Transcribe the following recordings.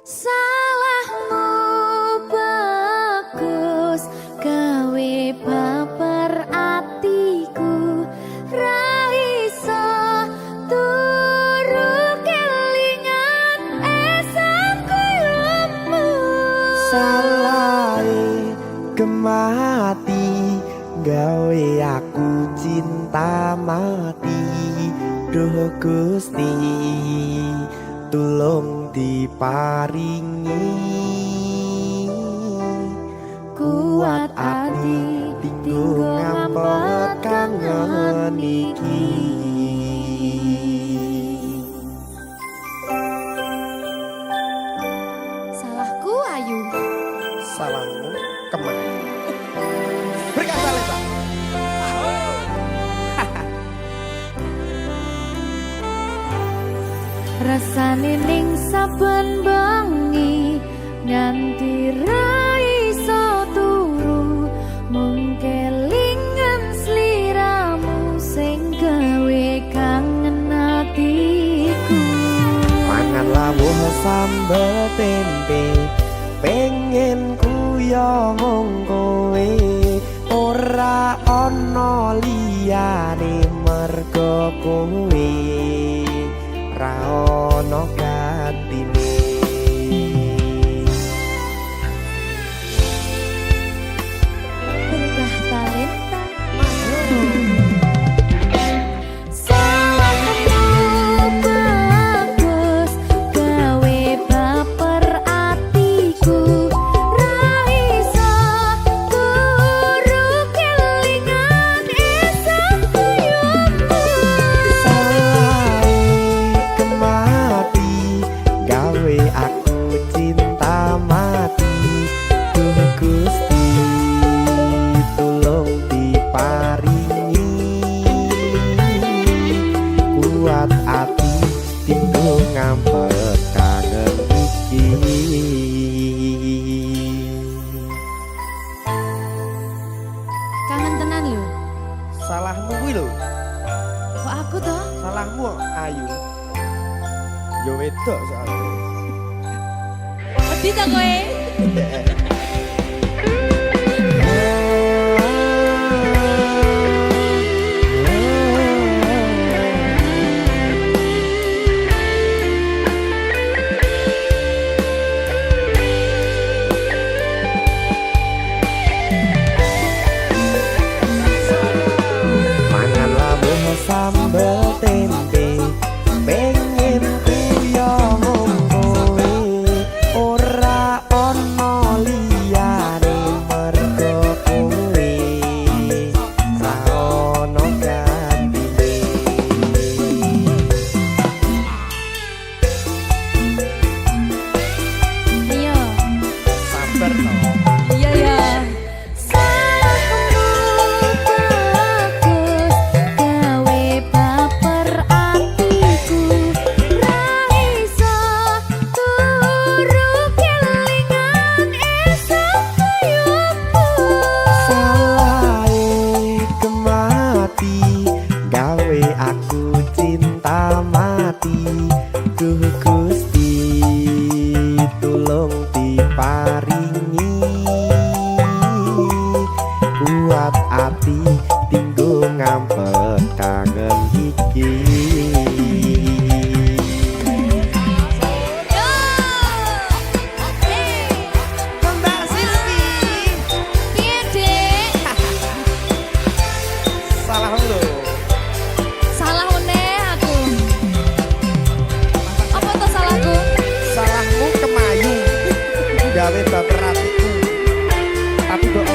Salahmu bagus gawe baper atiku ra iso turu kelingan esok koyomu. Salah kemati gawe aku cinta mati. Duh Gusti tulung diparingi Kuat ati tinggo ngambek kangen iki. Salahku Ayu. salahmu kemana? Berkata Lesa. Rasane ning saben bengi nganti ra iso turu mung kelingan sliramu sing gawe kangen atiku. Mangan lawuh sambel tempe pengen kuyong kowe ora ana liyane mergo kowe ra ono gantine. Berkah talenta salahmu bagus gawe baper atiku ra iso turu kelingan esok koyomu. Kemati gawe aku cinta mati. Duh Gusti tulung diparingi kuat ati tinggo ngambek kangen iki. Kangen tenan lho. Salahmu kuwi lho. Kok aku toh? Salahmu Ayu. Yo wedok soalnya. Wedi ta kowe? Mangan lawuh sambel tempe pengen kuyong kowe ora ana liyane mergo kowe ra ono gantine. Ayo. Sabar to. Iya ya. Salahmu bagus gawe baper atiku ra iso turu kelingan esok koyomu. Salahe kemati gawe aku cinta mati. Duh Gusti tulung diparingi kuat ati tinggo ngambek kangen iki. Yo. Mbak Siski Piye, Dik? salahmu lho. Salah meneh aku. Apa to salahku? Salahmu kemayu gawe baper atiku. Tapi kok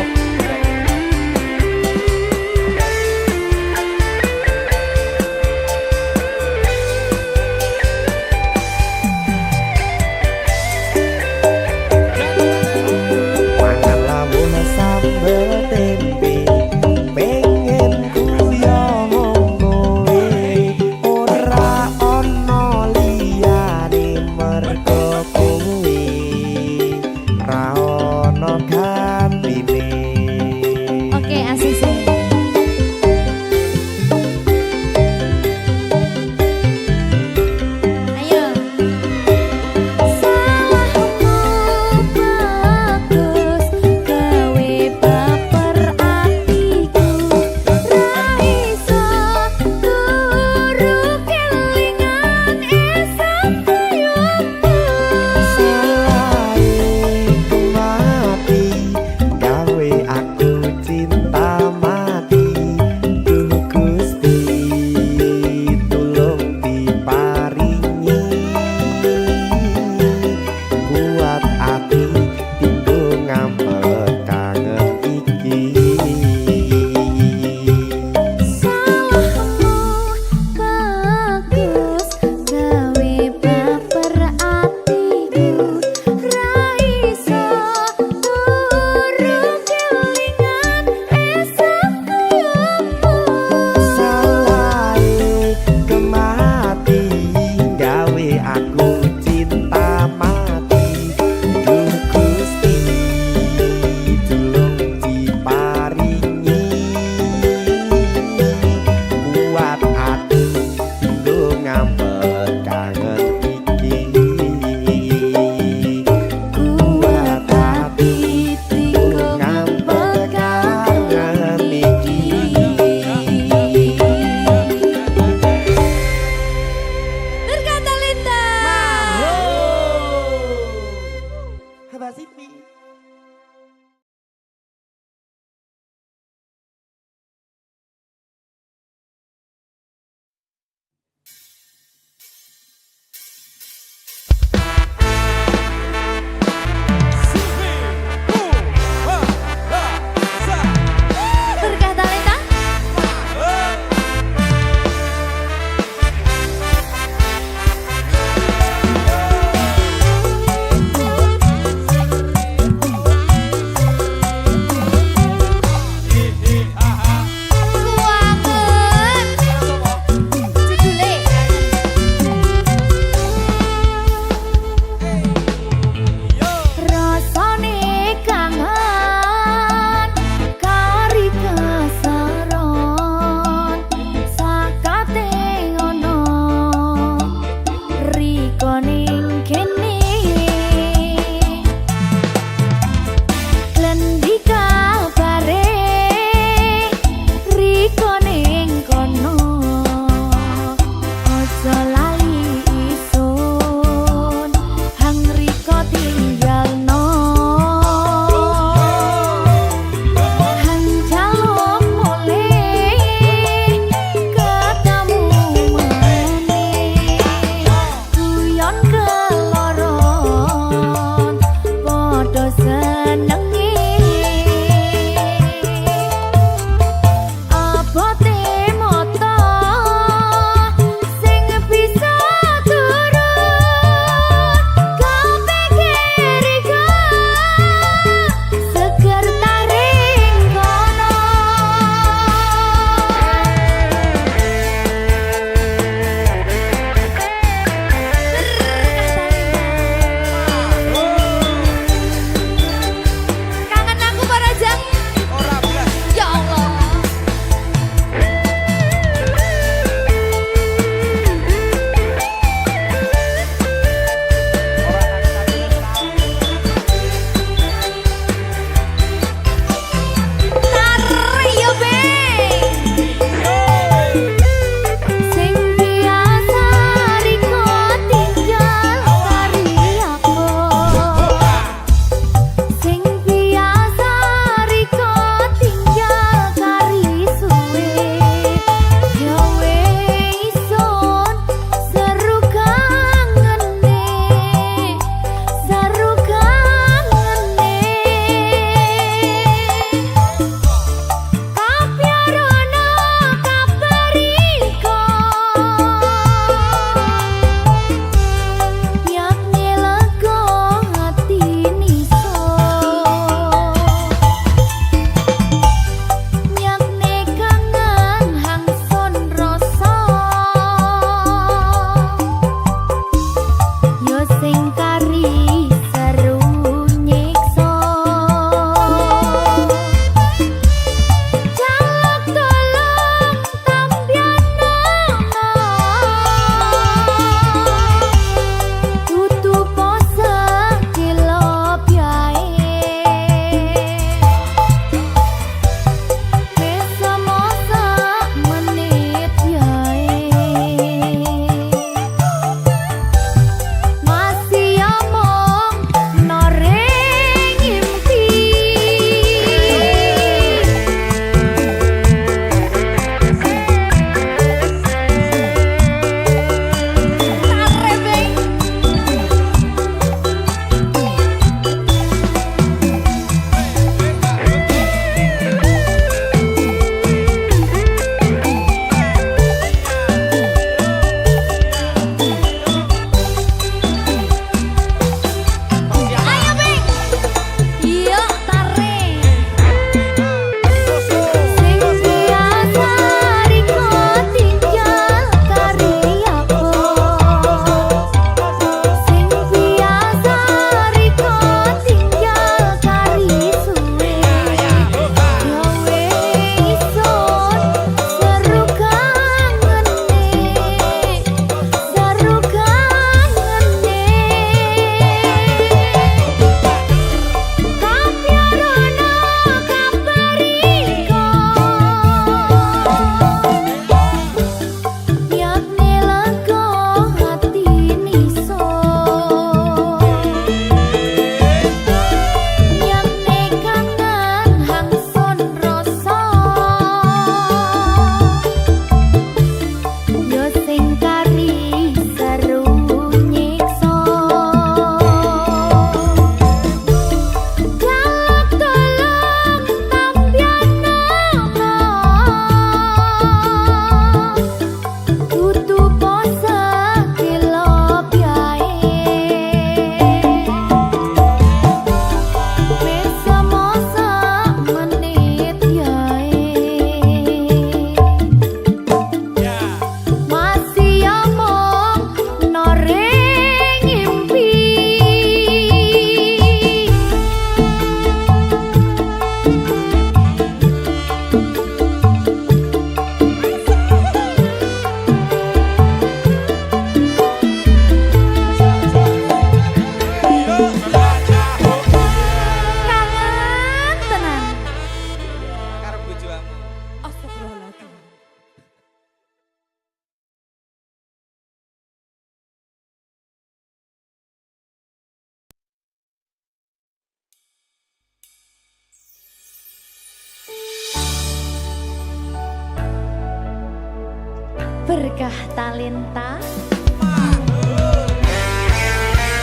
berkah talenta.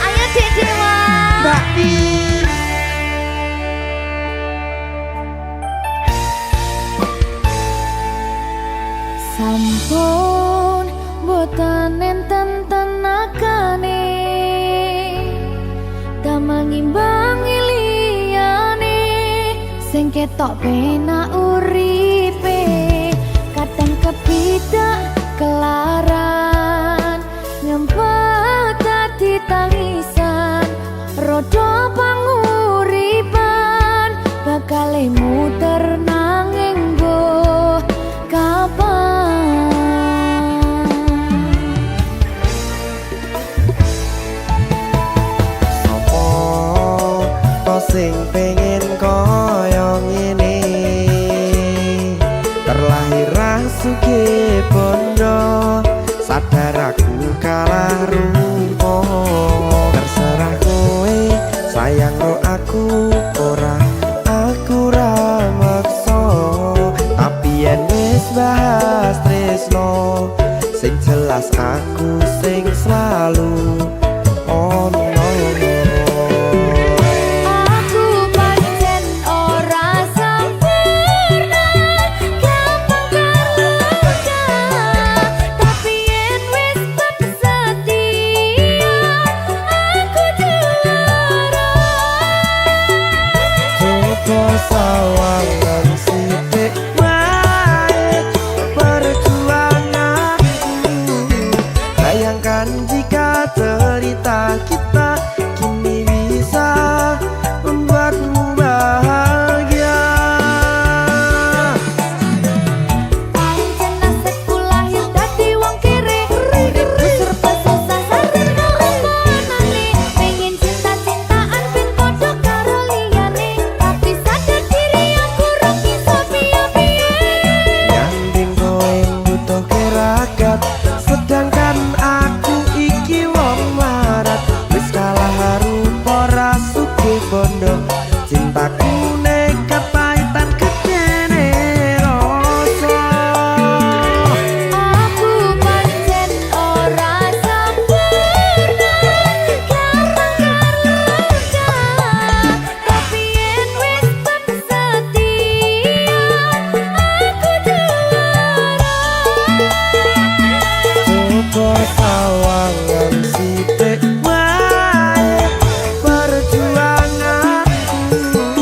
Ayo Dek Dewa. Mbak Pi. Sampun boten enten tenagane damel ngimbangi liyane sing ketok penak uripe kadang kepidak kelaran ngempet dadi tangisan rodo panguripan bakal muter nanging mbok kapan. Sing pengen koyo ngene terlahir rasuke bondo sadar aku kalah rupa terserah kowe sayang ro aku ora aku ra maksa tapi yen wis bahas tresno sing jelas aku sing selalu ono. Sawangan sithik wae perjuanganku bayangkan jika cerita kita kini bisa membuatmu bahagia. Pancen nasibku lahir dadi wong kere uripku serba susah sadar omonane pengen cinta-cintaan ben padha karo liyane tapi sadar diri aku ora bisa piye-piye. Nyanding kowe butuh keragat sedangkan aku iki wong marat wis kalah rupa rasuke bondo cintaku nekat pahitan kedene rasa. Aku pancen ora sempurna karena tapi yen wis setia aku juara. Coba sawangan sithik wae perjuanganku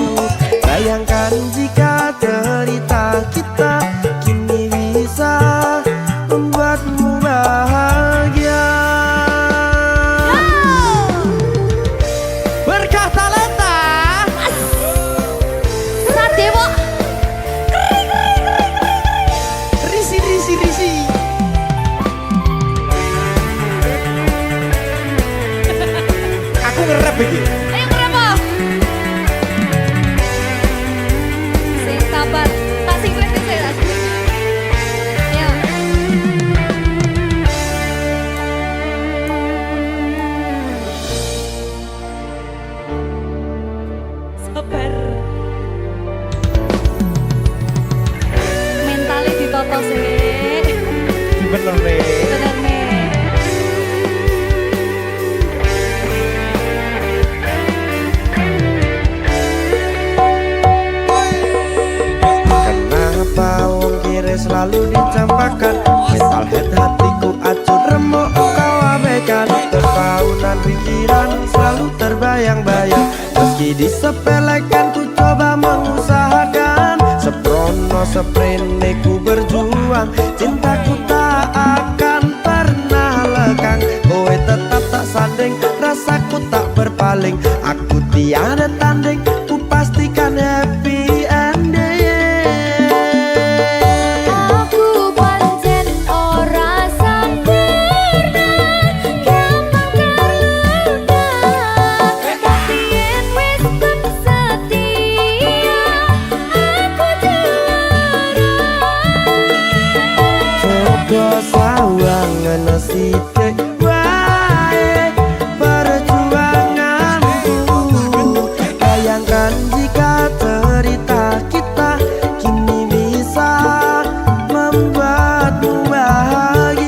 bayangkan jika cerita kita kini bisa membuatmu bahagia. Berkah talenta Sadewo risi risi risi. Aku ngerap iki. ayo kenapa? Sing sabar, tak sing kritis ya. Ayo. Sabar. Mentale ditoto sih. Bener nih. Bener nih. Kenapa wong kiri selalu dicampakkan mental head hatiku acur remuk kau abaikan terpaunan pikiran selalu terbayang-bayang meski disepelekan ku coba mengusahakan seprono seprene ku berjuang cintaku tak akan pernah lekang kowe tetap tak sanding rasaku tak berpaling aku tiada tanding ku pastikan happy ending. Aku pancen ora sempurna gampang terluka tapi yen wis setia aku juara. Coba sawangan sithik wae perjuanganku bayangkan jika cerita kita kini bisa membuatmu bahagia.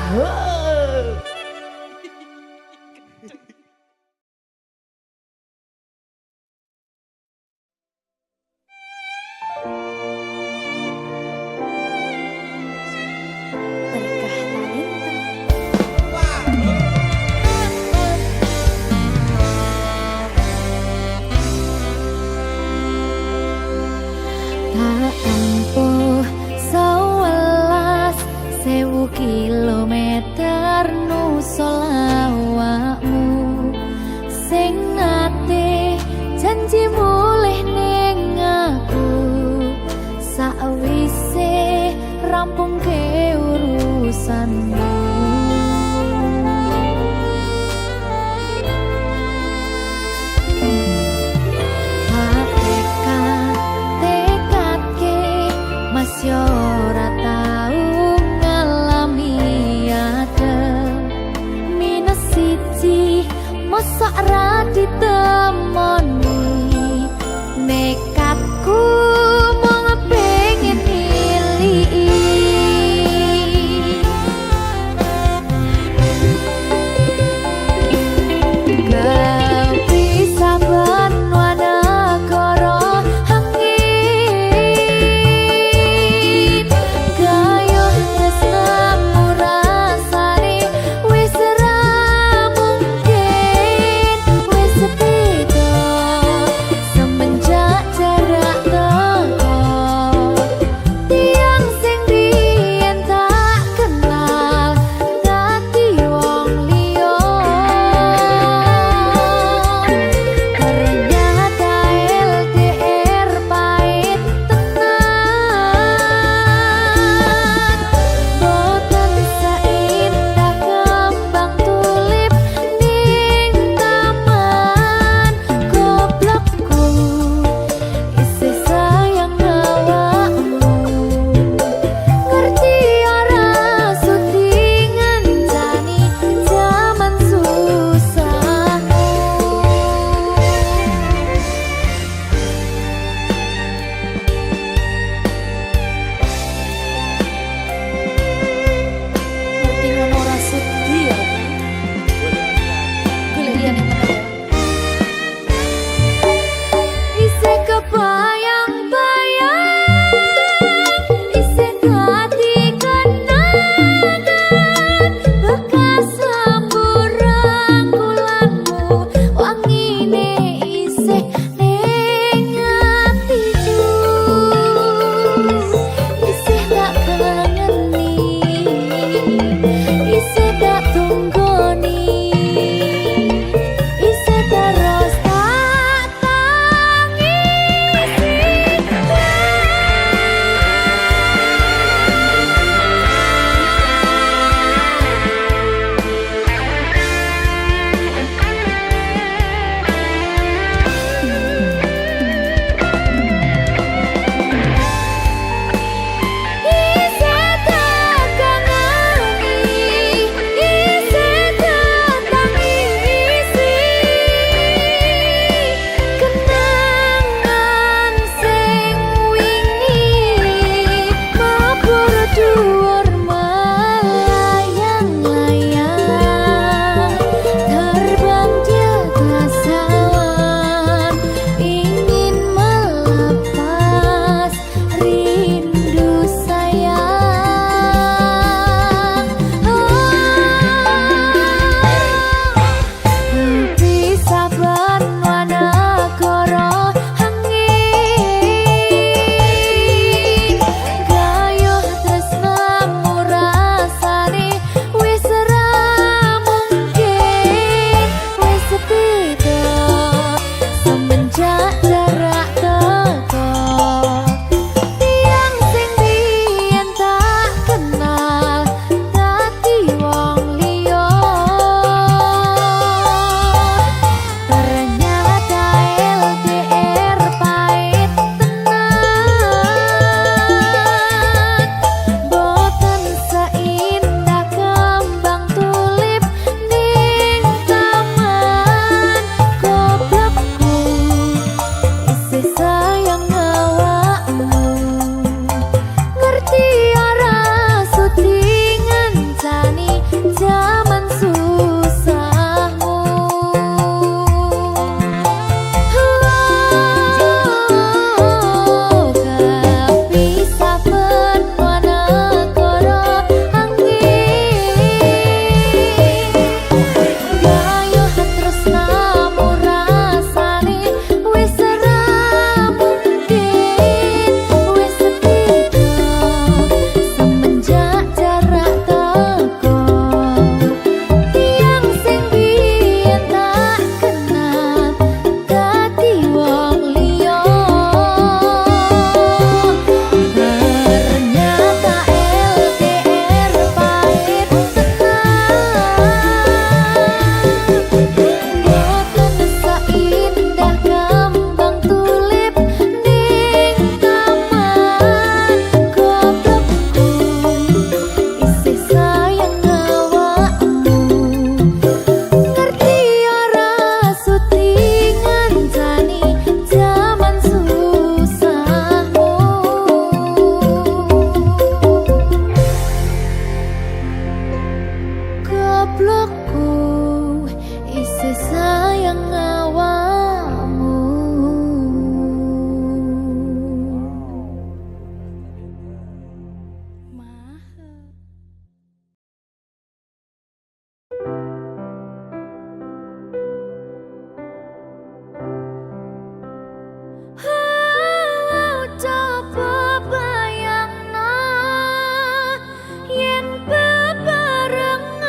Berkah talenta. Tak tempuh 11.000 kilometer nusa awakmu sing nate janji mulih ning aku sakwise rampung ke urusanmu. Masih ora tau ngalami ada minus siji mosok ra ditemoni nekatku mung pengen milih kau bisa benwana angin gayuh tresnamu rasane wis ra mungkin wis goblokku isi sayang awamu. Coba bayangno yen bebarengan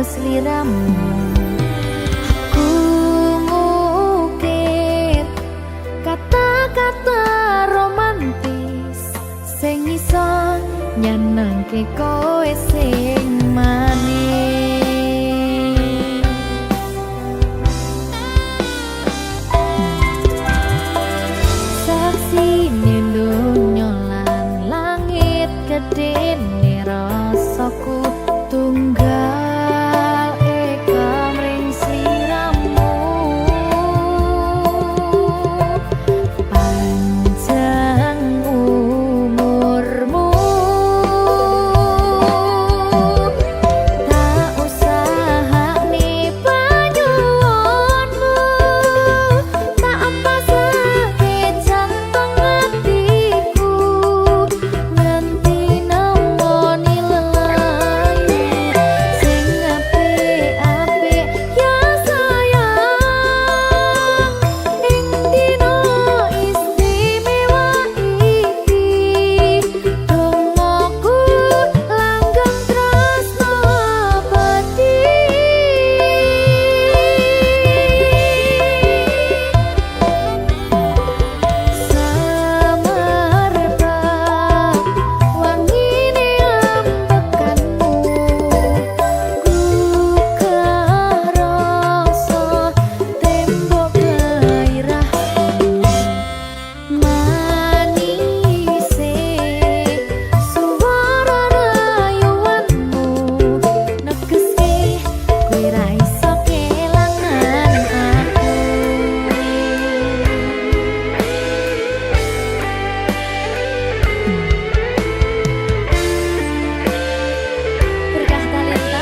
sliramu. Ku ngukir kata-kata romantis sing iso nyenengke kowe sing manis. Saksine donya lan langit gedene rasaku tunggal eka mring sliramu. Panjang umurmu, tak usahane panyuwunmu, tak pasake jantung hatiku nganti nemoni lelayu sing apik-apik ya sayang. Ing dina istimewa iki dongaku langgeng tresno abadi. Samarba wangine ambekanmu, gugah rasa tembok gairahmu. Manise suara rayuanmu negeske kowe ra iso kelangan aku. Berkah talenta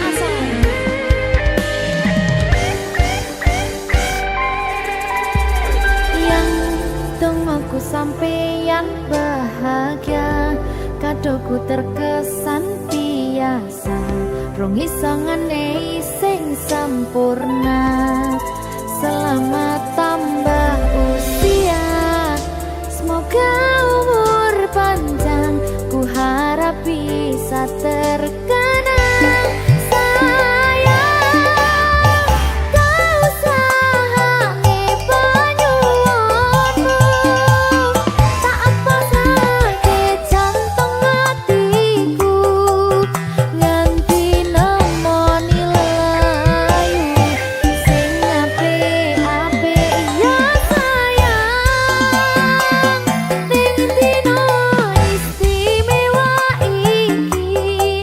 asal yang dongaku sampeyan bahagia, kadoku terkesan biasa, rong iso ngenehi sing sempurna. Selamat tambah usia, semoga umur panjang, ku harap bisa terkenang. Sayang, kau usahane panyuwunmu, tak pasake jantung hatiku nganti nemoni lelayu sing apik-apik ya sayang. Ning dina istimewa iki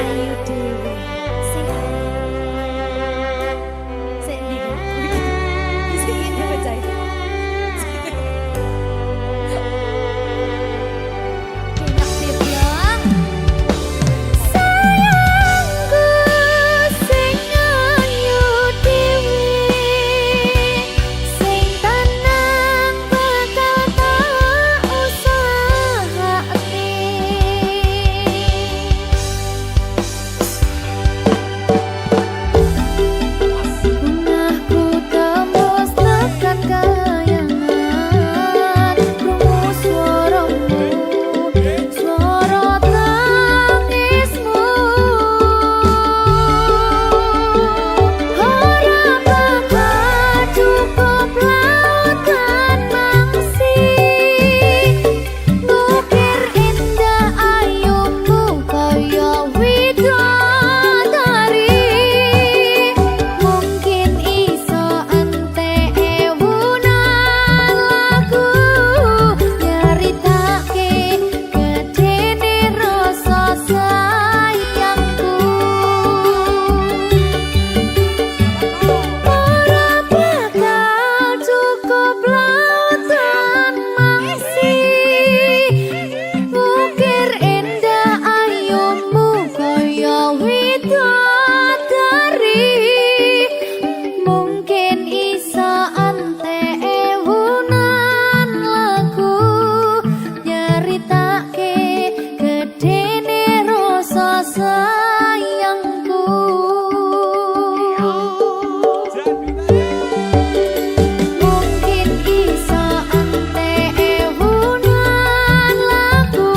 ayu dhewe. Sing ndi ku? Sing ini baca itu. Enak sih ya. Sayangku sing ayu dhewe, sing tenang bakal tak usahake. Bungahku tembus tekan kayangan, krungu swaramu, swara tangismu. Ora bakal cukup lautan mangsi, ngukir indah ayumu kaya widodari. Mungkin iso entek ewunan lagu nyaritake gedene rasa sayangku. Ora bakal cukup lautan mangsi, ngukir indah ayumu kaya widodari. Mungkin iso entek ewunan lagu nyaritake gedene rasa sayangku. Mungkin iso entek ewunan lagu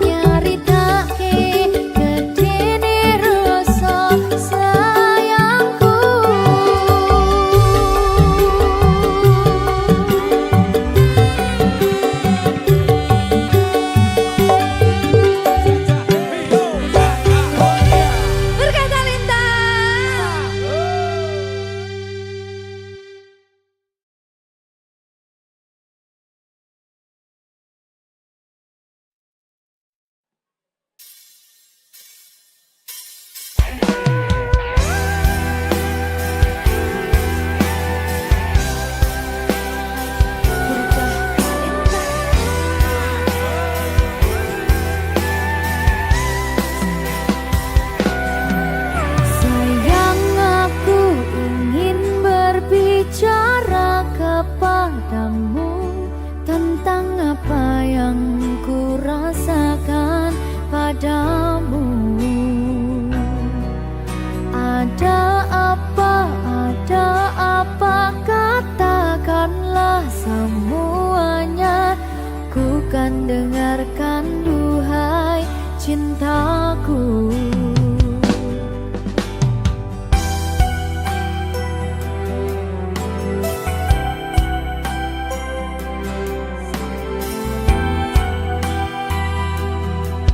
nyaritake gedene rasa sayangku. Berkata lintang. Sayang, aku ingin berbicara kepadamu tentang apa yang ku rasakan padamu. Ada apa, katakanlah semuanya. Ku kan dengarkan duhai cintaku.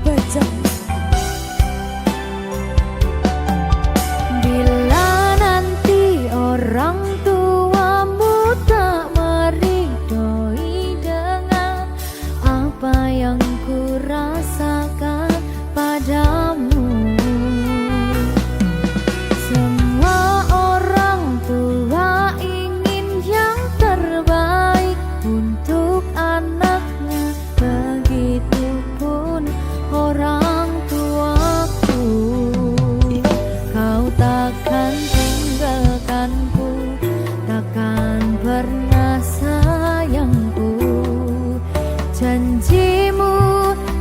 Baca. Bila nanti orang tuamu tak meridhoi dengan apa yang ku rasakan padamu. Semua orang tua ingin yang terbaik untuk anaknya, begitupun orang tuaku. Kau takkan tinggalkanku, takkan pernah sayangku. Janjimu,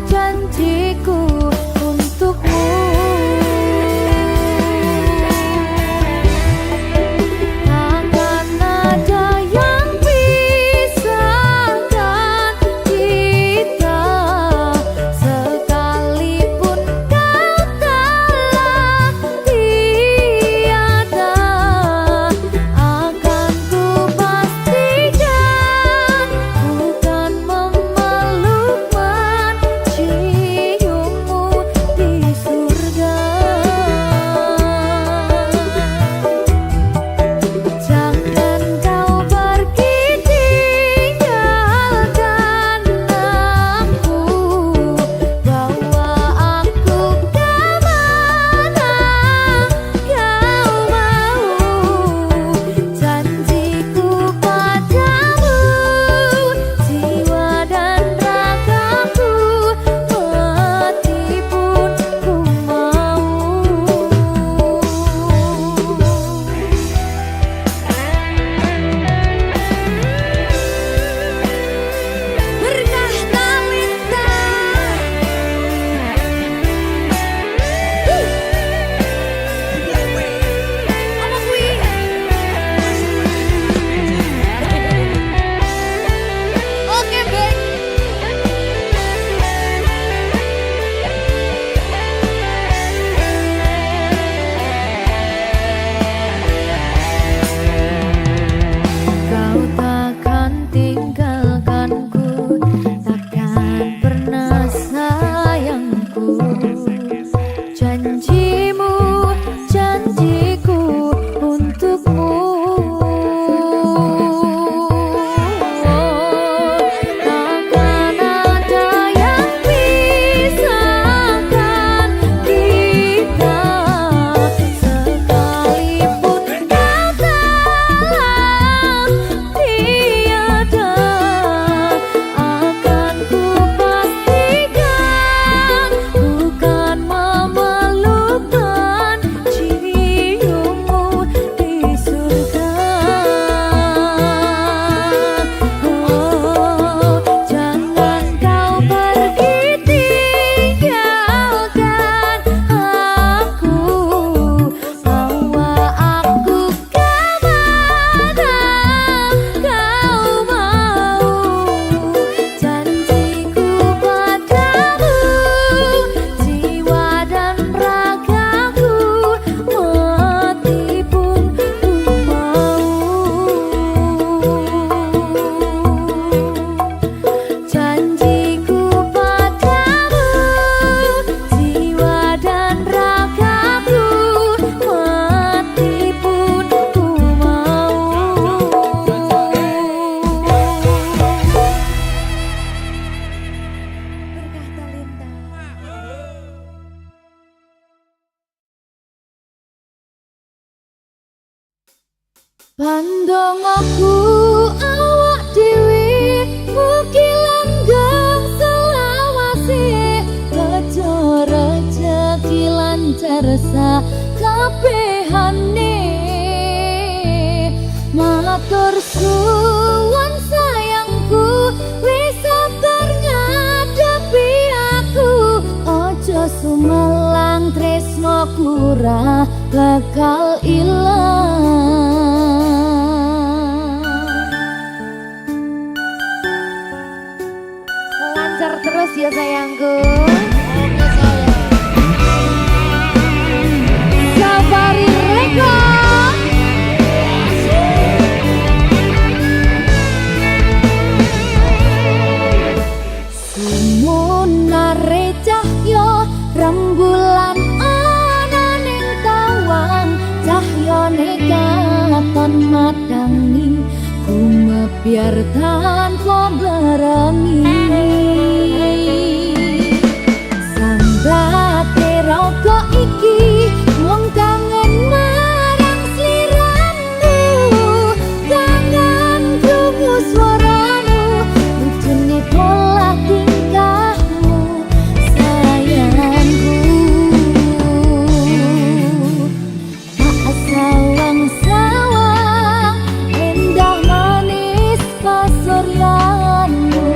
janjiku untukmu. Takkan ada yang pisahkan kita, sekalipun kau telah tiada. Akan ku pastikan, ku kan memeluk menciummu. Pandang aku awak dewi mugi langgeng selawase aja rezeki lancar sakabehane matur suwun sayangku wis sabar ngadepi aku aja sumelang tresnoku ra bakal ilang. Lancar terus ya sayangku. Safari Record. Sumunare cahya rembulan ana ning tawang cahyane katon madangi gumebyar tanpa barengi sambate raga iki mung kangen marang sliramu kangen krungu swaramu lucunya pola tingkahmu sayangku tak sawang-sawang endah manis pasuryanmu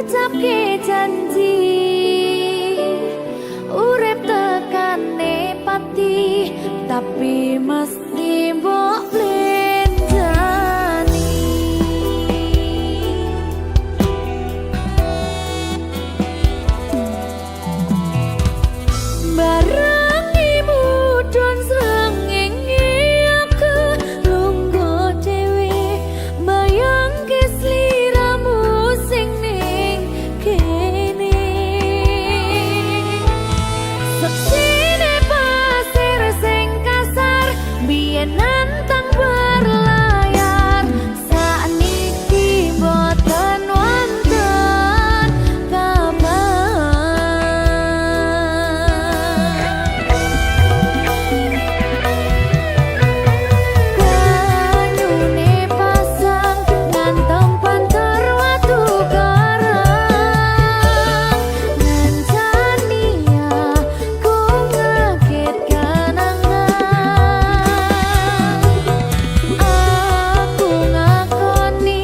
ngucapke janji urip tekane pati tapi mesti mbok blendani barangimu don srengenge aku lungguh dhewe bayangke sliramu sing ning kene seksine pasir sing kasar biyen nantang berlayar sakniki boten wonten kabar banyune pasang ngantong pantor watu karang ngancani aku ngaget kanangan aku ngakoni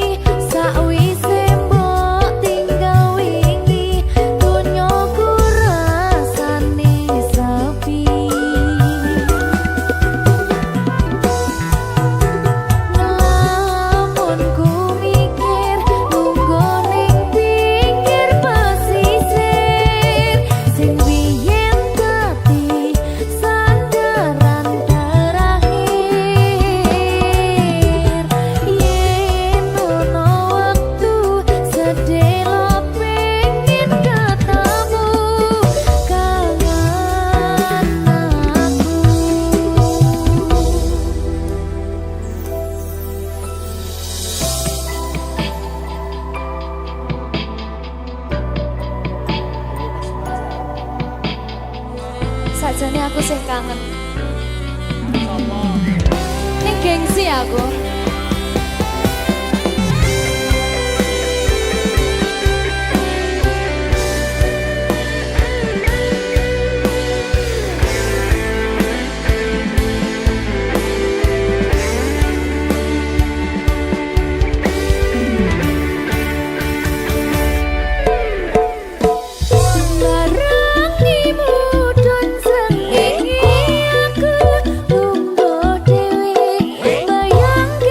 sakwise mbok tinggal wingi dunyaku rasane sepi ngelamun ku mikir lungguh ning pinggir pesisir sing biyen dadi sandaran terakhir yen ono wektu sedelo pengen ketemu kangen aku sajane aku sih kangen ning gengsi aku barangimu don srengenge aku lungguh dhewe bayangke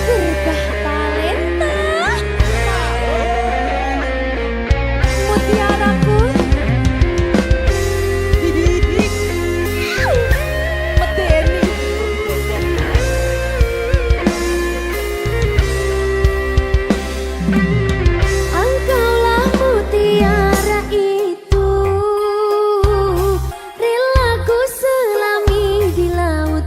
Gerbah talenta mutiaraku medeni engkaulah mutiara itu rela ku selami di laut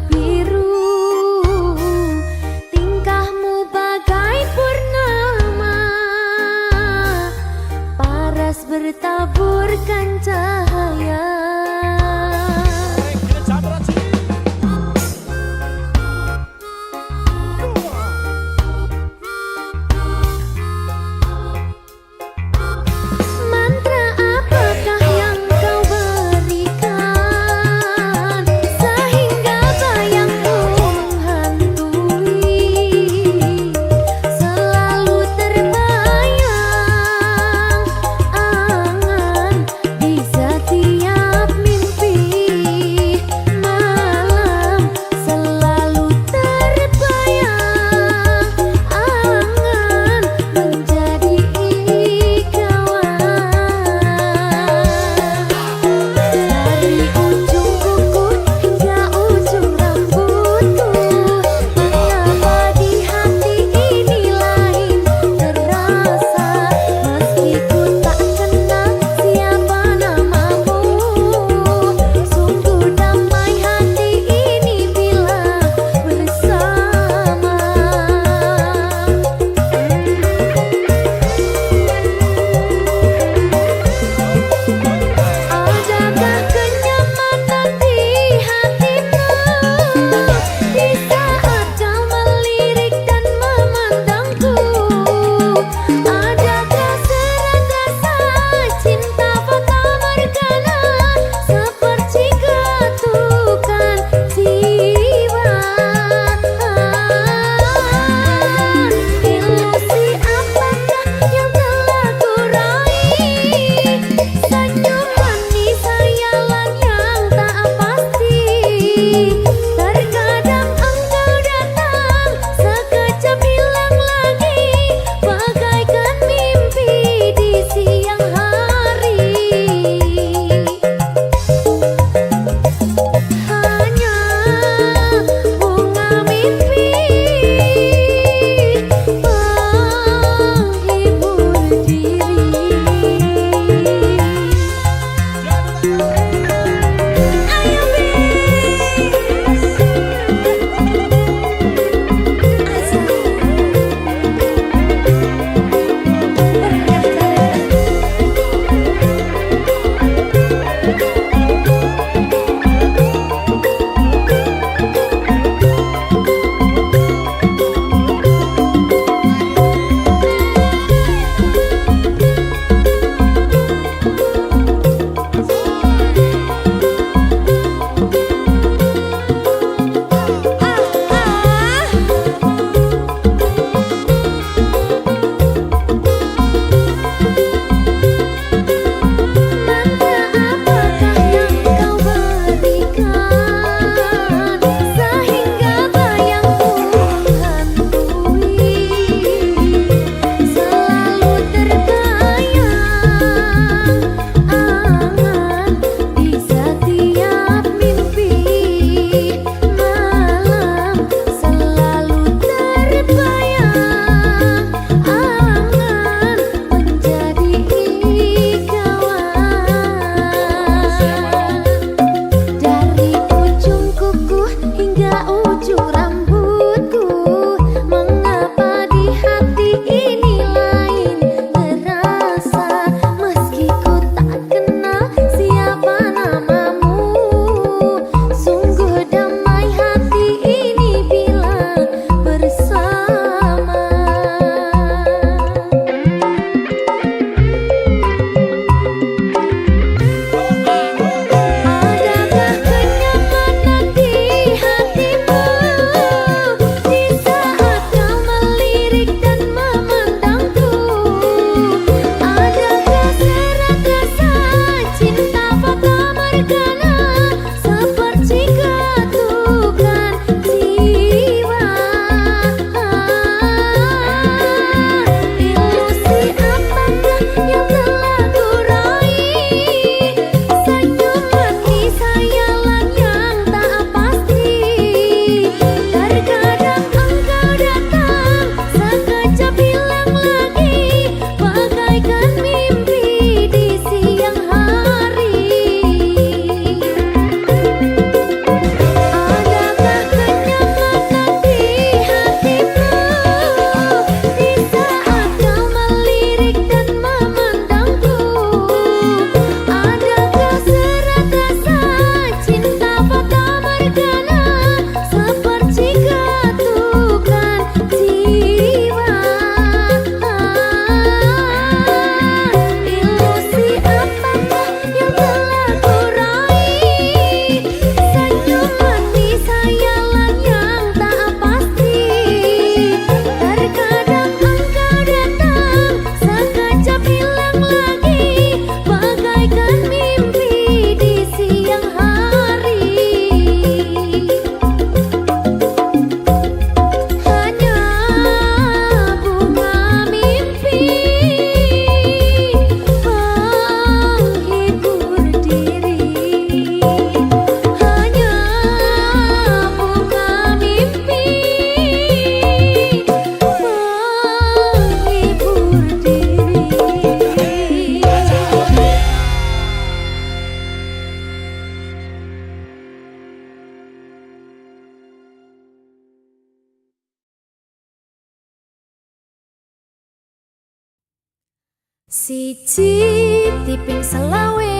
Siji tiping selawe,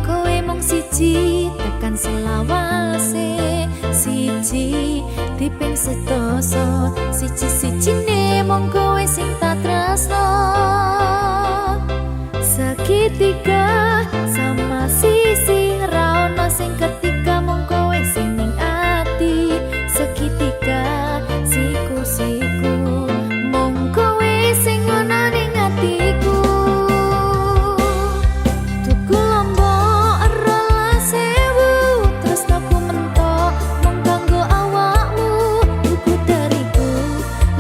kowe mung siji tekan selawase. Siji tiping sedasa, siji-sijine mung kowe sing tak tresno. Segitiga sama sisi ra ono sing ketiga mung kowe sing ning ati. Segitiga siku-siku mung kowe sing ono ning atiku. Tuku lombok rolas sewu, tresnaku mentok mung kanggo awakmu. Tuku dariku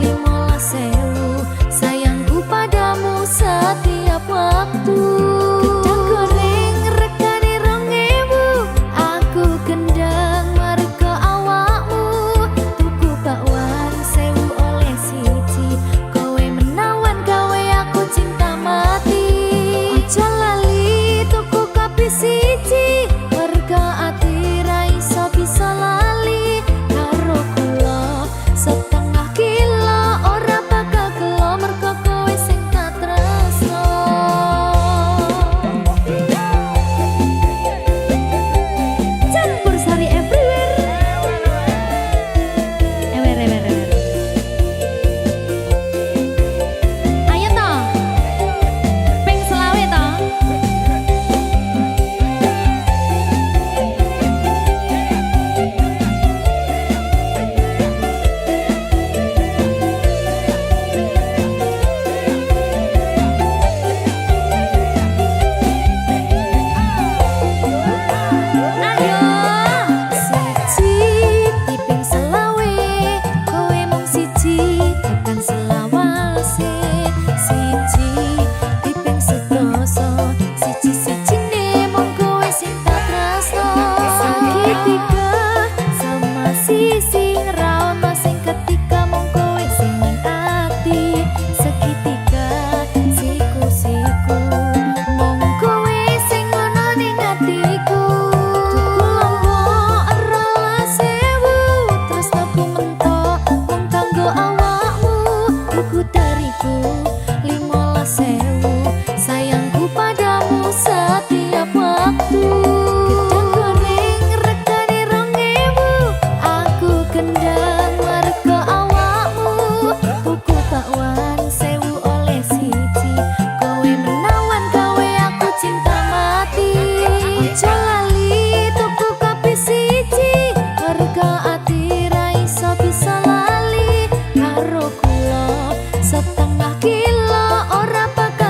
15.000, sayangku padamu setiap waktu. Gedang goreng regane 2.000, aku gendang merga awakmu. Tuku bakwan 1.000 oleh siji, kowe menawan gawe aku cinta mati. Aja lali tuku kopi siji, merga ati ra iso bisa lali. Karo kula setengah kilo ora bakal gelo, merga kowe sing tak tresno. Campur sari everywhere. Ewer. Ayo toh, ping selawe toh. Ayo, siji tiping selawe, kowe mung siji tekan selawase. Siji tiping sedasa, siji-sijine mung kowe sing tak tresno. Segitiga sama sisi ra ono sing ketiga mung kowe sing ning ati. Segitiga siku-siku mung kowe sing ono ning atiku. Tuku lombok rolas sewu, tresnaku mentok mung kanggo awakmu. Tuku dariku 15.000, sayangku padamu setiap waktu. Gedang goreng regane 2.000, aku gendang merga awakmu. Tuku bakwan 1.000 oleh siji, kowe menawan gawe aku cinta mati. Aja lali tuku kopi siji, merga ati ra iso bisa lali. Karo kula setengah kilo ora bakal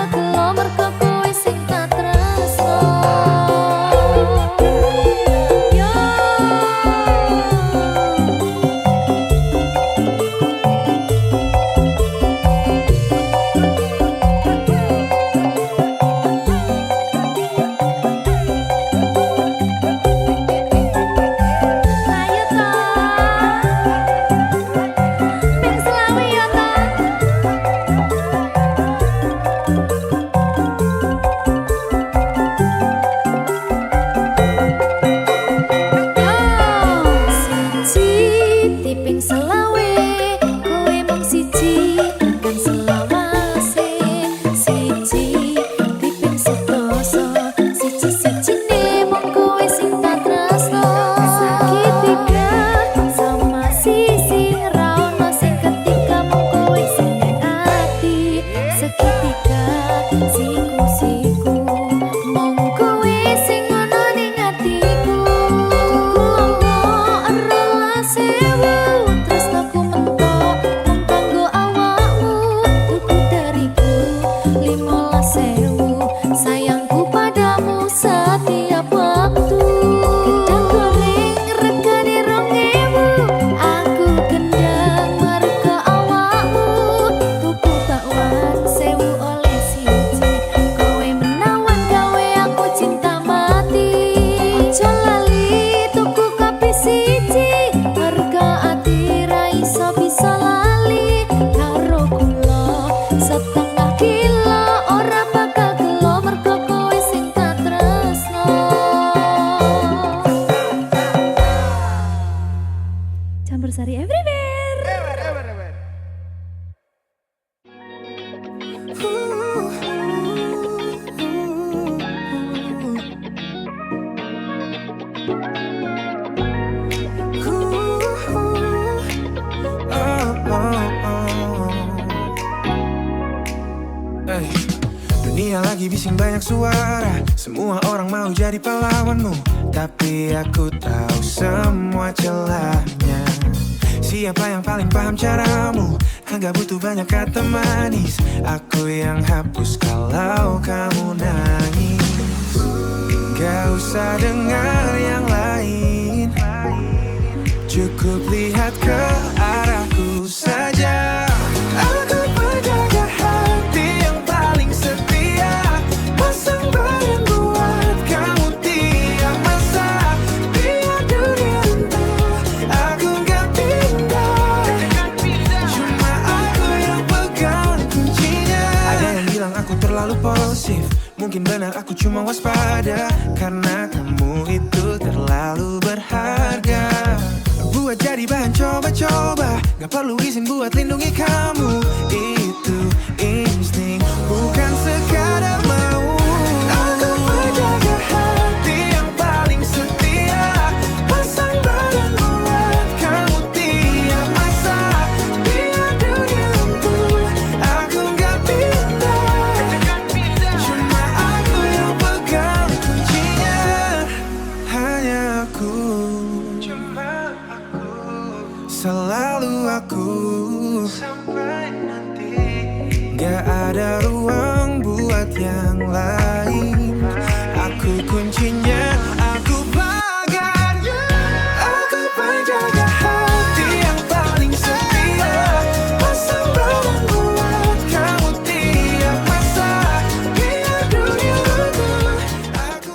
lagi bising banyak suara, semua orang mau jadi pahlawanmu, tapi aku tahu semua celahnya. Siapa yang paling paham caramu? Enggak butuh banyak kata manis, aku yang hapus kalau kamu nangis. Gak usah dengar yang lain, cukup lihat ke arahku saja. Aku penjaga hati yang paling setia, pasang badan buat kamu tiap masa. Biar dunia runtuh, aku gak pindah, cuma aku yang pegang kuncinya. Ada yang bilang aku terlalu posesif, mungkin benar aku cuma waspada, karena kamu itu terlalu berharga buat jadi bahan coba-coba. Gak perlu izin buat lindungi kamu, itu insting, bukan sekadar mau. Aku penjaga hati yang paling setia, pasang badan buat kamu tiap masa. Biar dunia runtuh, aku gak pindah, cuma aku yang pegang kuncinya. Hanya aku, selalu aku, sampai nanti. Gak ada ruang buat yang lain, aku kuncinya, aku pagarnya. Aku penjaga hati yang paling setia, pasang badan buat kamu tiap masa. Biar dunia runtuh, aku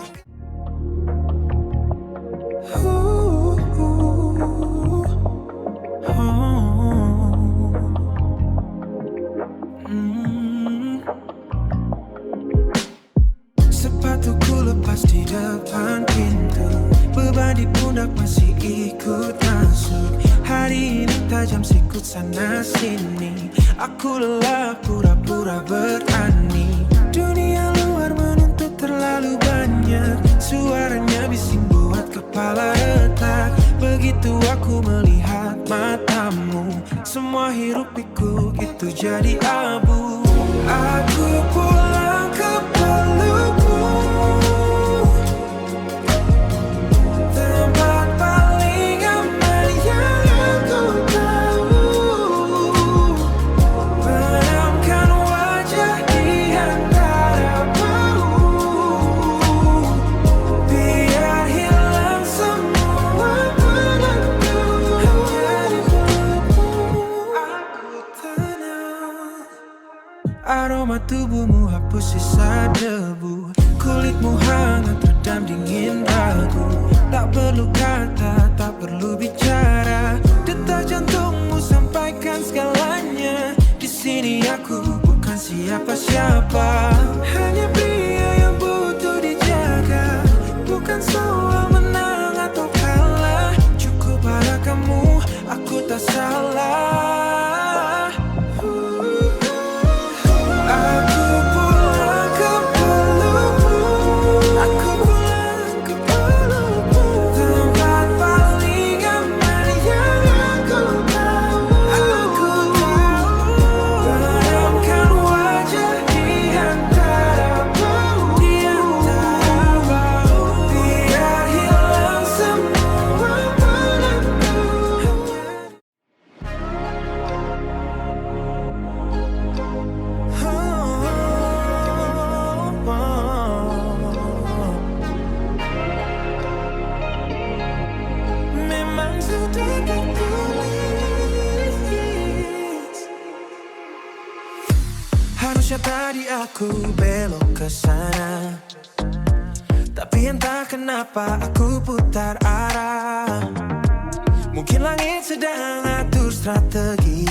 sepatuku lepas di depan pintu, beban di pundak masih ikut masuk. Hari ini tajam sikut sana sini, aku lelah pura-pura berani. Dunia luar menuntut terlalu banyak, suaranya bising buat kepala retak. Begitu aku melihat matamu, semua hiruk pikuk itu jadi abu. Aku pulang ke pelukmu, tempat paling aman yang aku tahu. Benamkan wajah di antara bau, biar hilang semua penatku. Hanya di pelukmu aku tenang. Aroma tubuhmu hapus sisa debu, kulitmu hangat redam dingin ragu. Tak perlu kata, tak perlu bicara, detak jantungmu sampaikan segalanya. Di sini aku bukan siapa-siapa, hanya pria yang butuh dijaga. Bukan soal menang atau kalah, cukup pada kamu, aku tak salah. Aku pulang ke pelukmu, aku pulang ke pelukmu, tempat paling aman yang aku tahu. Aku tahu, benamkan wajah di antara bau, biar hilang semua penatku. Memang sudah tertulis, harusnya tadi aku belok ke sana, tapi entah kenapa aku putar arah. Mungkin langit sedang atur strategi,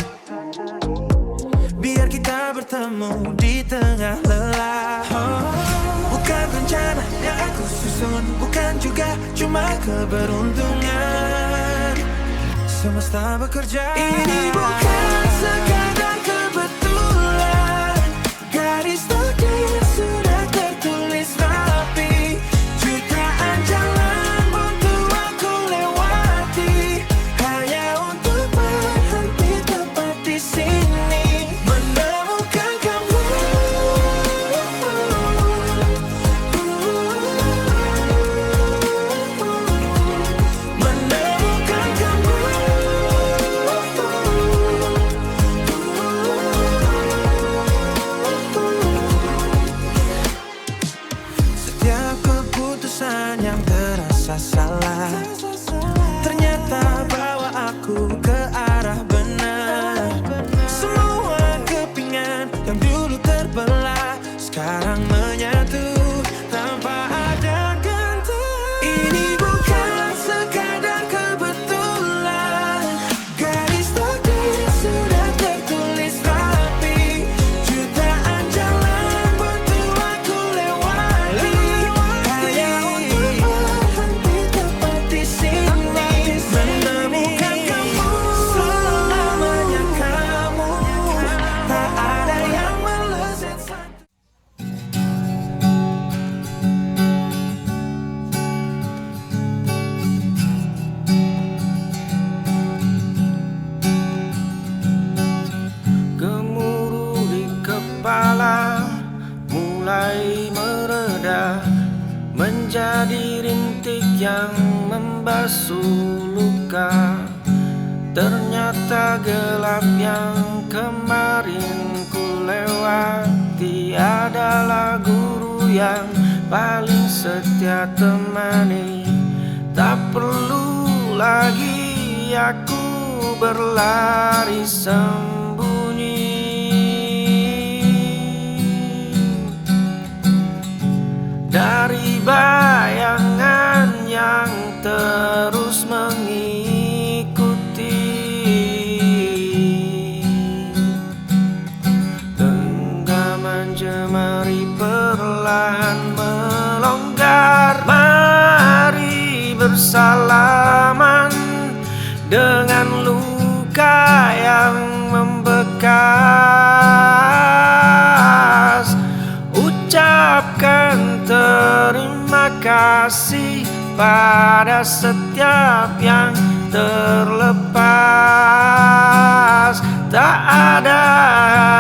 biar kita bertemu di tengah lelah. Bukan rencana yang aku susun, bukan juga cuma keberuntungan. Semesta bekerja, ini bukan sekadar kebetulan. Garis takdir sudah tertulis rapi, jutaan jalan untuk aku lewati, hanya untuk berhenti tepat di sini, menemukan kamu. menjadi rintik yang membasuh luka. Ternyata gelap yang kemarin ku lewati adalah guru yang paling setia temani. Tak perlu lagi aku berlari sembunyi dari bayangan yang terus mengikuti. Genggaman jemari perlahan melonggar. Mari bersalaman dengan luka yang membekas. Ucapkan terima kasih pada setiap yang terlepas. Tak ada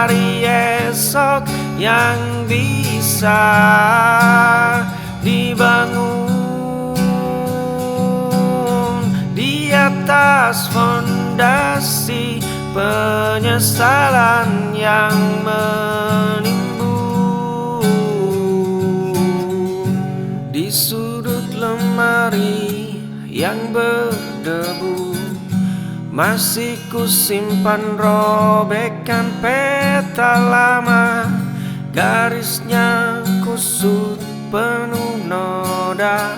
hari esok yang bisa dibangun di atas fondasi penyesalan yang menimbun. Di sudut lemari yang berdebu masih kusimpan robekan peta lama. Garisnya kusut penuh noda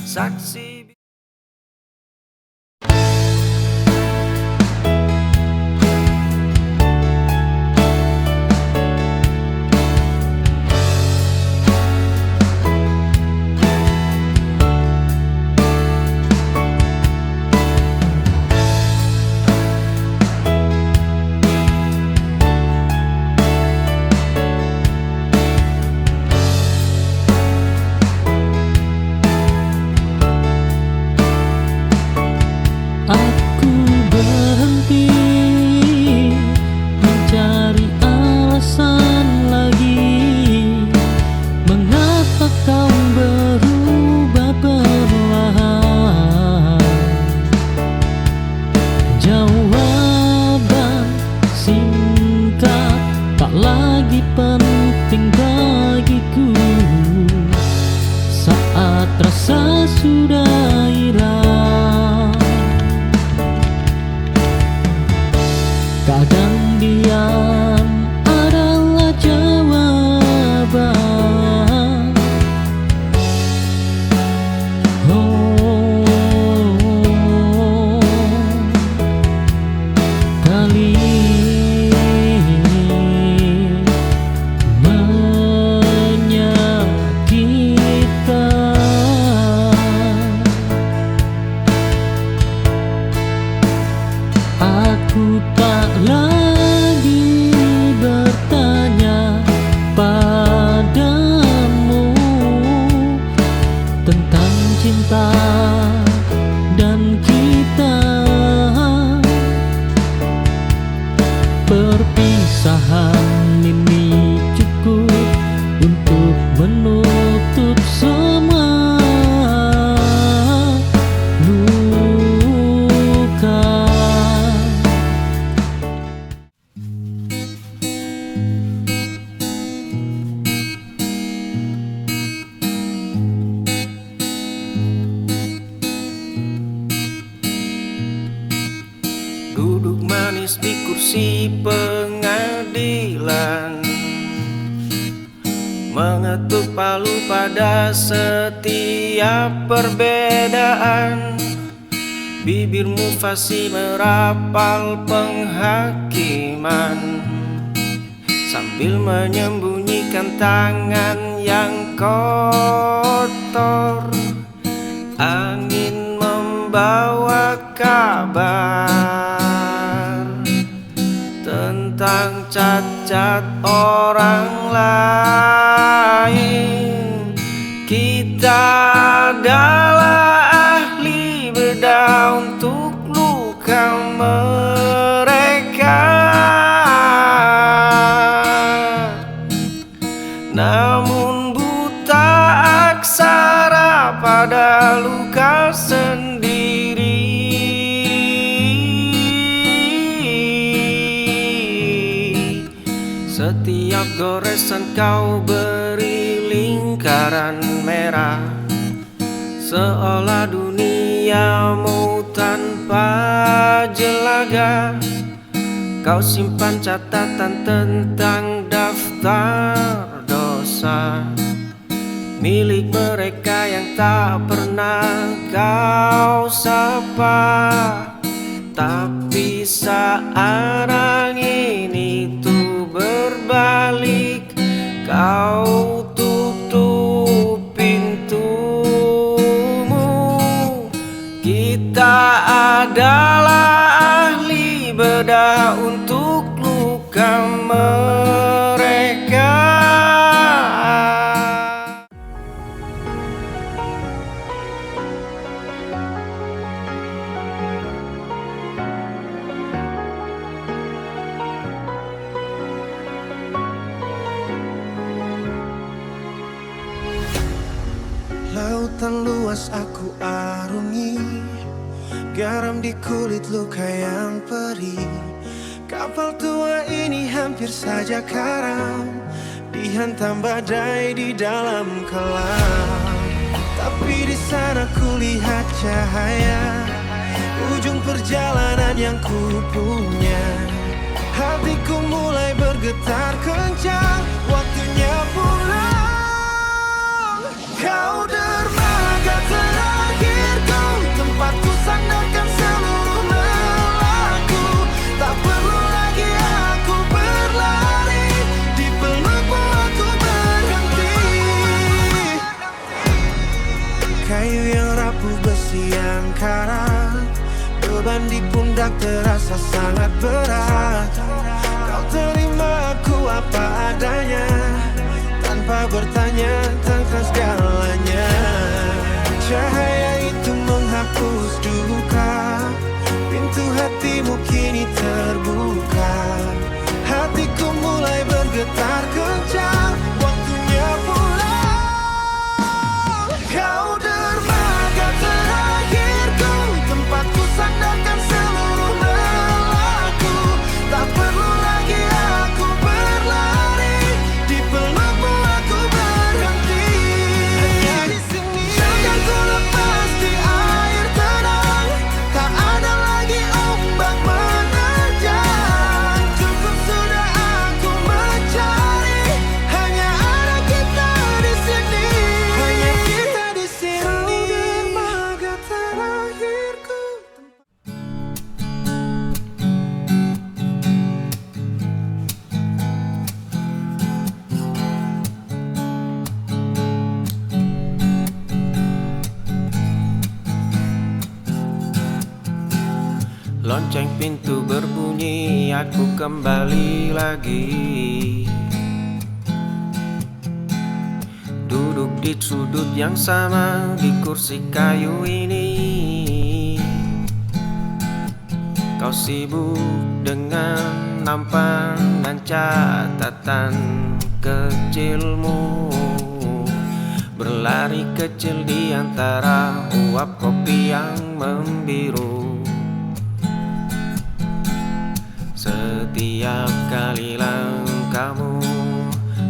saksi. Aku berhenti mencari alasan lagi mengapa kau berubah perlahan. Jawaban singkat tak lagi penting bagiku saat rasa sudah hilang. Kadang diam adalah jawaban. Oh, kali menyakitkan. Aku tak lagi bertanya padamu tentang cinta dan kita. Perpisahan ini cukup untuk menutup semua luka. Duduk manis di kursi pengadilan, mengetuk palu pada setiap perbedaan. Bibirmu fasih merapal penghakiman sambil menyembunyikan tangan yang kotor. Angin membawa kabar tentang cacat orang lain. Kita adalah ahli bedah untuk luka mereka. Namun buta aksara Setiap goresan kau beri lingkaran merah, seolah duniamu tanpa jelaga. Kau simpan catatan tentang daftar dosa milik mereka yang tak pernah kau sapa. Tapi saat angin itu berbalik, kau tutup pintumu. Kita adalah ahli bedah untuk luka mereka. Lautan luas aku arungi, garam di kulit luka yang perih. Kapal tua ini hampir saja karam, dihantam badai di dalam kelam. Tapi di sana kulihat cahaya, ujung perjalanan yang ku punya. Hatiku mulai bergetar kencang, waktunya pulang. Kau dermaga terakhirku, tempatku sandarkan seluruh lelahku. Tak perlu lagi aku berlari, di pelukmu aku berhenti. Kayu yang rapuh, besi yang karat, beban di pundak terasa sangat berat. Kau terima aku apa adanya, tanpa bertanya tentang segalanya. Cahaya itu menghapus duka, pintu hatimu kini terbuka. Hatiku mulai bergetar kencang, waktunya pulang. Kau dermaga terakhirku, tempatku sandarkan seluruh lelahku. Tak perlu lagi aku berlari, di pelukmu aku berhenti. Hanya di sini akan ku lepas di air tenang, tak ada lagi ombak menerjang. Cukup sudah aku mencari, hanya ada kita di sini. Hanya kita di sini. Dermaga terakhirku. Lonceng pintu berbunyi, aku kembali lagi. Duduk di sudut yang sama di kursi kayu ini. Kau sibuk dengan nampan dan catatan kecilmu, berlari kecil di antara uap kopi yang membiru. Setiap kali langkahmu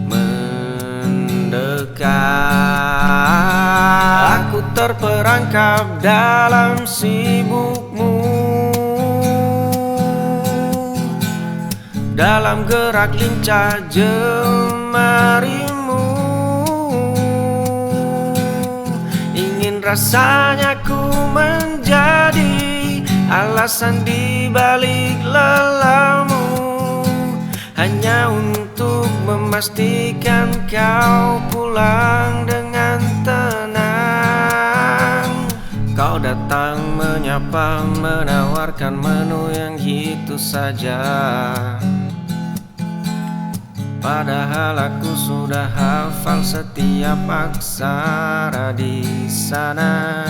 mendekat, aku terperangkap dalam sibukmu, dalam gerak lincah jemarimu. Ingin rasanya ku menjadi alasan di balik lelahmu, hanya untuk memastikan kau pulang dengan tenang. Kau datang menyapa, menawarkan menu yang itu saja, padahal aku sudah hafal setiap aksara di sana.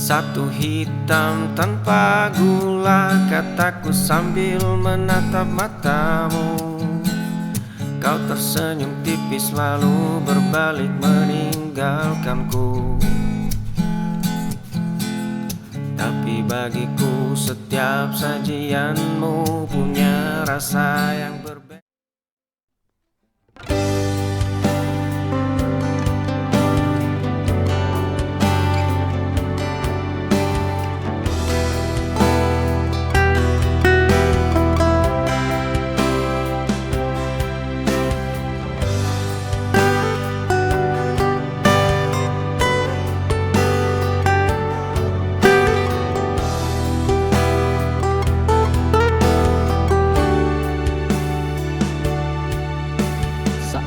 Satu hitam tanpa gula, kataku sambil menatap matamu. Kau tersenyum tipis lalu berbalik meninggalkanku. Tapi bagiku setiap sajianmu punya rasa yang berbeda.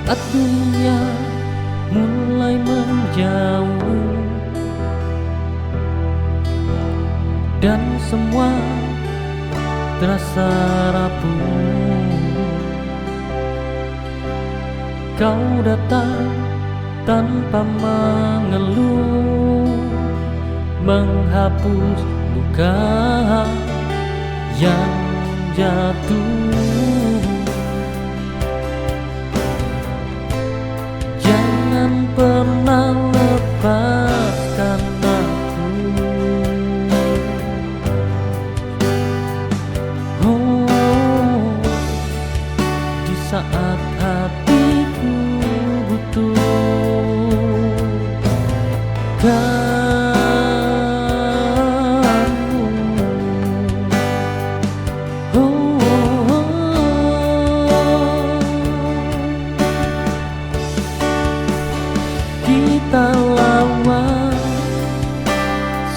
saat dunia mulai menjauh dan semua terasa rapuh, kau datang tanpa mengeluh, menghapus luka yang jatuh. Jangan pernah lepaskan aku, oh, di saat hatiku butuh kamu. Kita lawan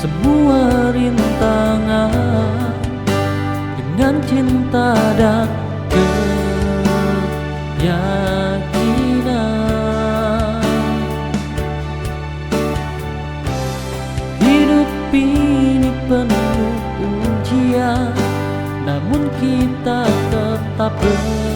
semua rintangan dengan cinta dan keyakinan. Hidup ini penuh ujian, namun kita tetap bertahan.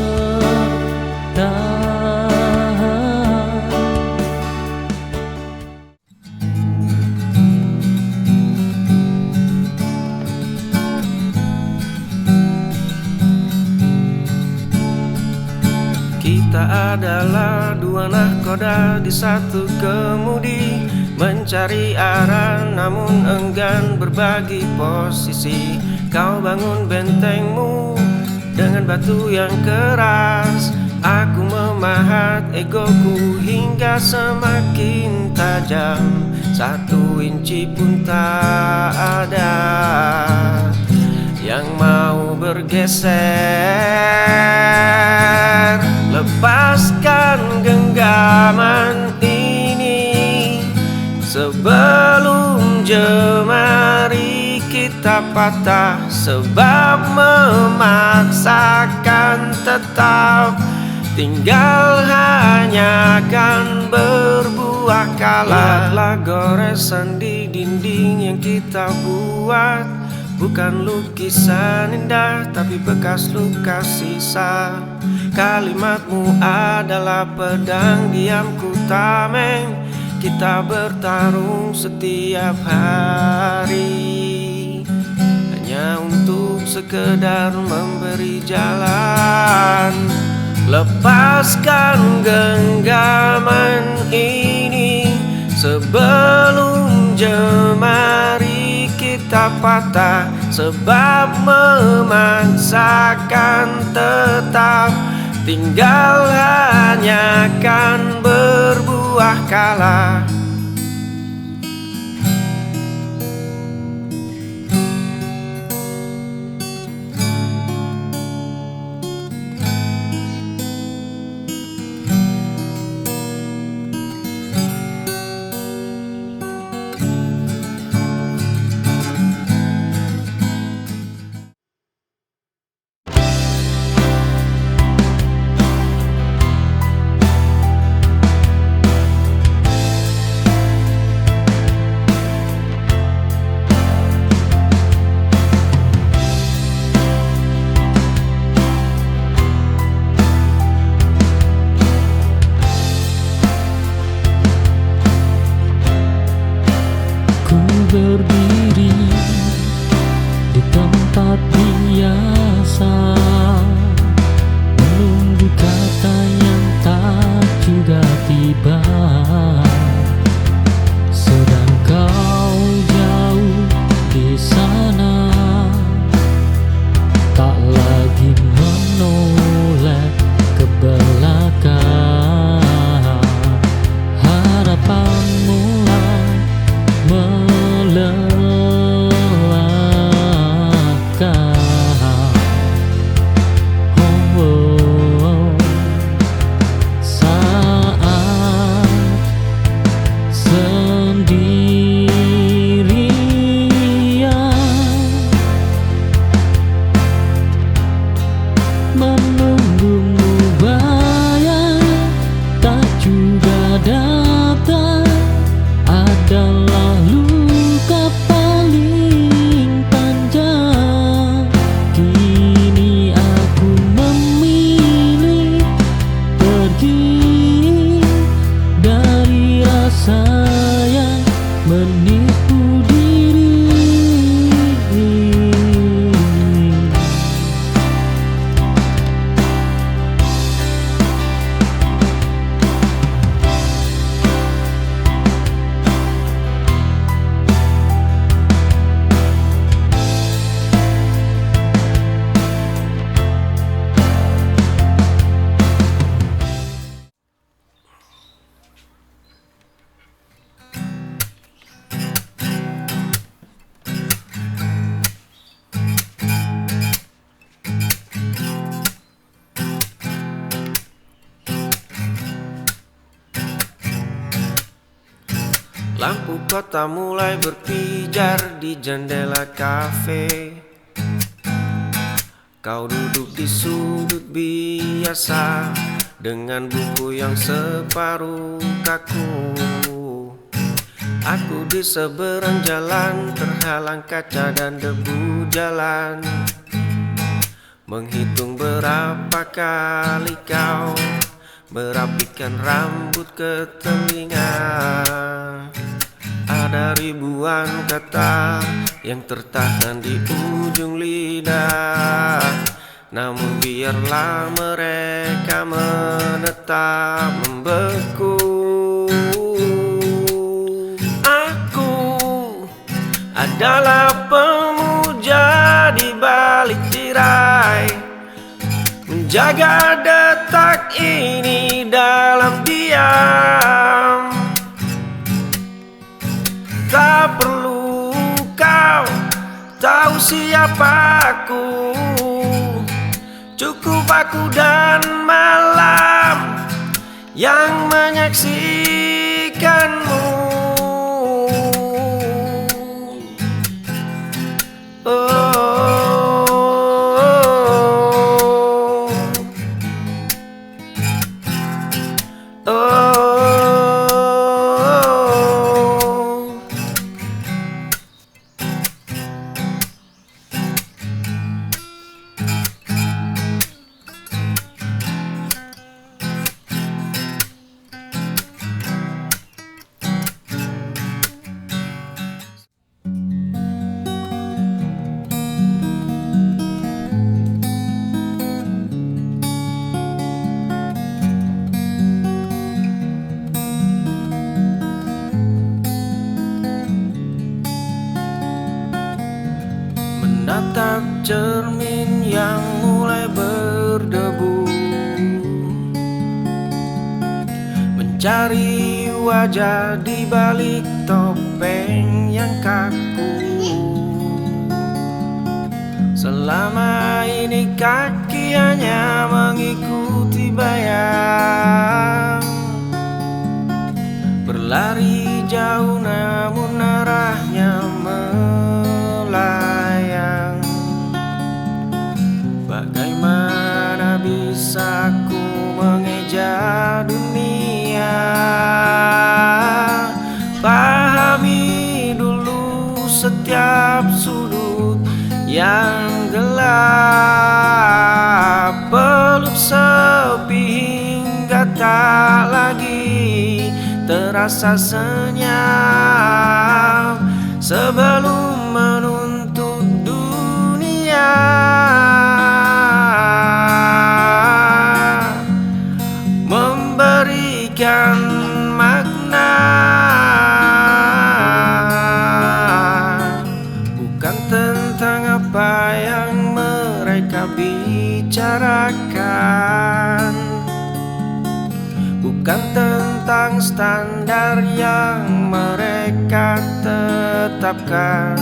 Kita adalah dua nahkoda di satu kemudi, mencari arah namun enggan berbagi posisi. Kau bangun bentengmu dengan batu yang keras, aku memahat egoku hingga semakin tajam. 1 inci pun tak ada yang mau bergeser. Lepaskan genggaman ini sebelum jemari kita patah, sebab memaksakan tetap tinggal hanya akan berbuah kalah. Lihatlah goresan di dinding yang kita buat, bukan lukisan indah tapi bekas luka sisa. Kalimatmu adalah pedang diamku tameng, kita bertarung setiap hari hanya untuk sekedar memberi jalan. Lepaskan genggaman ini sebelum jemari kita patah, sebab memaksakan tetap tinggal hanya akan berbuah kalah. Lampu kota mulai berpijar di jendela kafe. Kau duduk di sudut biasa dengan buku yang separuh kaku. Aku di seberang jalan terhalang kaca dan debu jalan, menghitung berapa kali kau merapikan rambut ke telinga. Ada ribuan kata yang tertahan di ujung lidah, namun biarlah mereka menetap membeku. Aku adalah pemuja di balik tirai, menjaga detak ini dalam diam. Tak perlu kau tahu siapa aku, cukup aku dan malam yang menyaksikanmu. Menatap cermin yang mulai berdebu, mencari wajah di balik topeng yang kaku. Selama ini kaki hanya mengikuti bayang, berlari jauh namun arahnya melayang. Bagaimana bisa ku mengeja dunia? Pahami dulu setiap sudut yang gelap, peluk sepi hingga tak lagi terasa senyap, sebelum menuntut dunia memberikan makna. Bukan tentang apa yang mereka bicarakan, bukan tentang standar yang mereka tetapkan.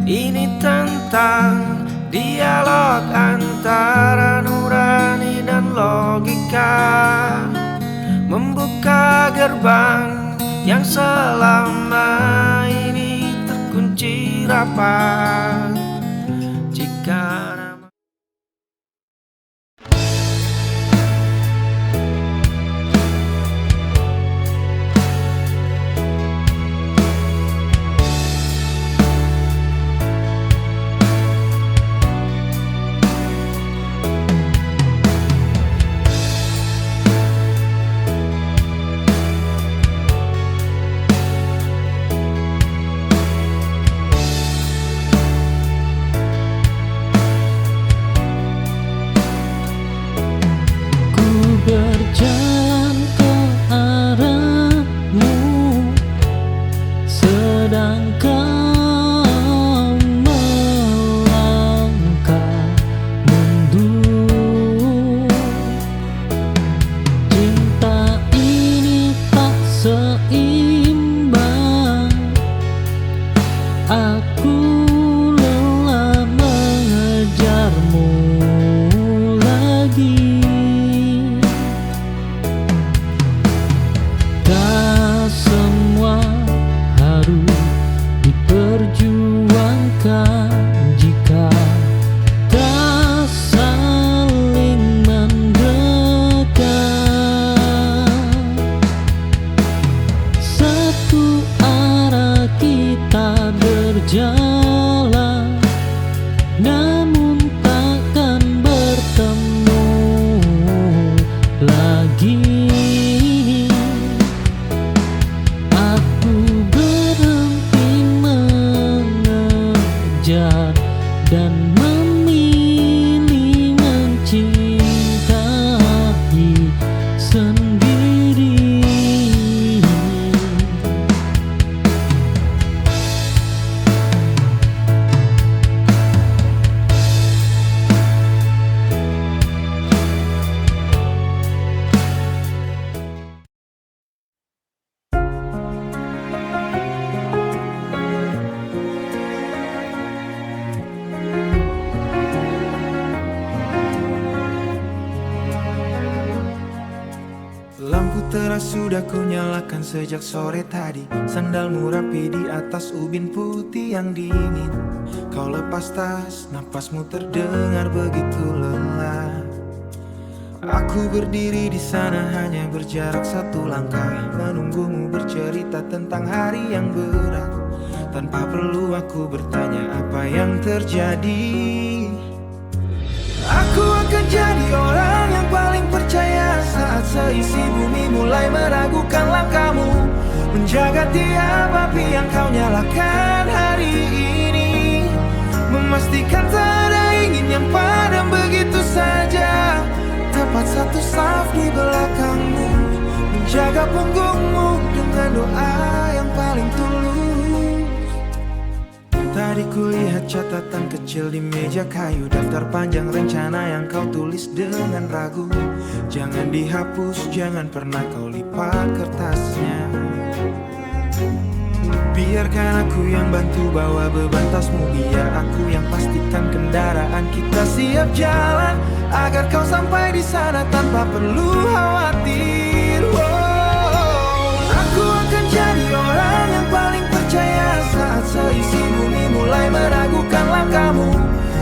Ini tentang dialog antara nurani dan logika, membuka gerbang yang selama ini terkunci rapat. Jika Lampu teras sudah ku nyalakan sejak sore tadi. Sandalmu rapi di atas ubin putih yang dingin. Kau lepas tas, napasmu terdengar begitu lelah. Aku berdiri di sana hanya berjarak satu langkah, menunggumu bercerita tentang hari yang berat. Tanpa perlu aku bertanya apa yang terjadi. Aku akan jadi orang yang paling percaya saat seisi bumi mulai meragukan langkahmu. Menjaga tiap api yang kau nyalakan hari ini, memastikan tak ada ingin yang padam begitu saja. Tepat satu saf di belakangmu, menjaga punggungmu dengan doa yang paling tulus. Tadi kulihat catatan kecil di meja kayu, daftar panjang rencana yang kau tulis dengan ragu. Jangan dihapus, jangan pernah kau lipat kertasnya. Biarkan aku yang bantu bawa beban tasmu, biar aku yang pastikan kendaraan kita siap jalan, agar kau sampai di sana tanpa perlu khawatir. Aku akan jadi orang yang paling percaya saat seisi bumi mulai meragukan langkahmu.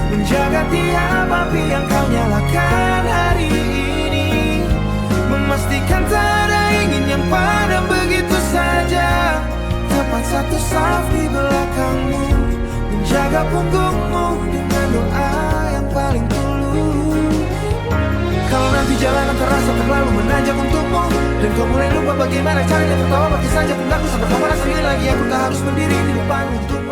Menjaga tiap api yang kau nyalakan hari ini, memastikan tak ada ingin yang padam begitu saja. Tepat satu saf di belakangmu, menjaga punggungmu dengan doa yang paling tulus. Kalau nanti jalanan terasa terlalu menanjak untukmu, dan kau mulai lupa bagaimana caranya tertawa, pakai saja pundakku sampai kau merasa sendiri lagi. Aku tak harus berdiri di depan untukmu.